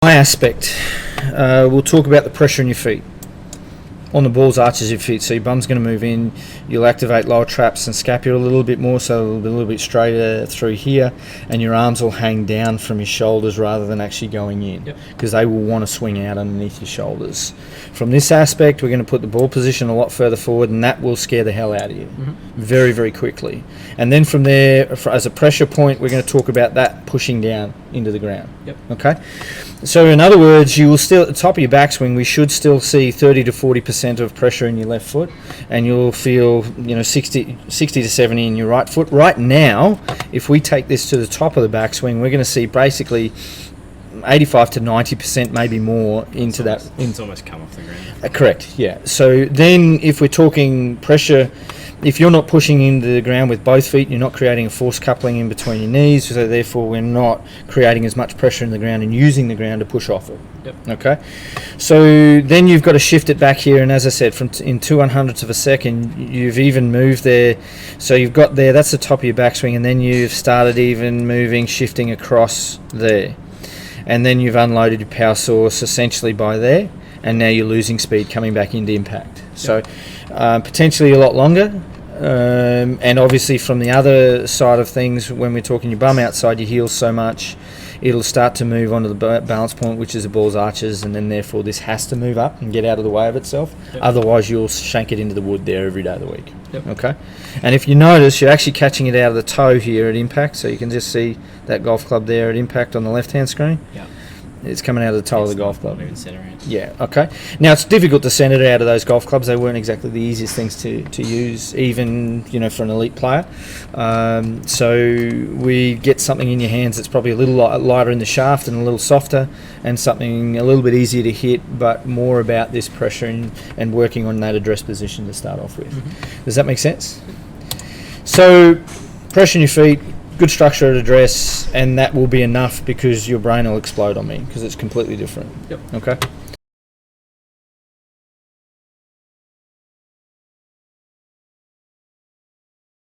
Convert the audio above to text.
My aspect, we'll talk about the pressure in your feet. On the balls, arches your feet, so your bum's going to move in. You'll activate lower traps and scapula a little bit more, so it'll be a little bit straighter through here, and your arms will hang down from your shoulders rather than actually going in, because they will want to swing out underneath your shoulders. From this aspect, we're going to put the ball position a lot further forward, and that will scare the hell out of you very, very quickly. And then from there, as a pressure point, we're going to talk about that pushing down into the ground. Okay? So in other words, you will still, at the top of your backswing, we should still see 30 to 40% of pressure in your left foot, and you'll feel 60 to 70 in your right foot. Right now, if we take this to the top of the backswing, we're going to see basically 85 to 90%, maybe more, into that. It's almost come off the ground. Correct, yeah. So then if we're talking pressure, if you're not pushing into the ground with both feet, you're not creating a force coupling in between your knees, so therefore we're not creating as much pressure in the ground and using the ground to push off it. Okay? So then you've got to shift it back here, and as I said, in 2/100ths of a second, you've even moved there. So you've got there, that's the top of your backswing, and then you've started even moving, shifting across there. And then you've unloaded your power source essentially by there, and now you're losing speed coming back into impact. So potentially a lot longer. And obviously from the other side of things, when we're talking your bum outside your heels so much, it'll start to move onto the balance point, which is the ball's arches, and then therefore this has to move up and get out of the way of itself. Otherwise you'll shank it into the wood there every day of the week. Okay? And if you notice, you're actually catching it out of the toe here at impact, so you can just see that golf club there at impact on the left-hand screen. It's coming out of the toe of the golf club. Yeah, okay. Now, it's difficult to send it out of those golf clubs. They weren't exactly the easiest things to use, even, for an elite player. So we get something in your hands that's probably a little lighter in the shaft and a little softer, and something a little bit easier to hit, but more about this pressure and working on that address position to start off with. Does that make sense? So, pressure in your feet, good structure at address, and that will be enough, because your brain will explode on me, because it's completely different. Okay?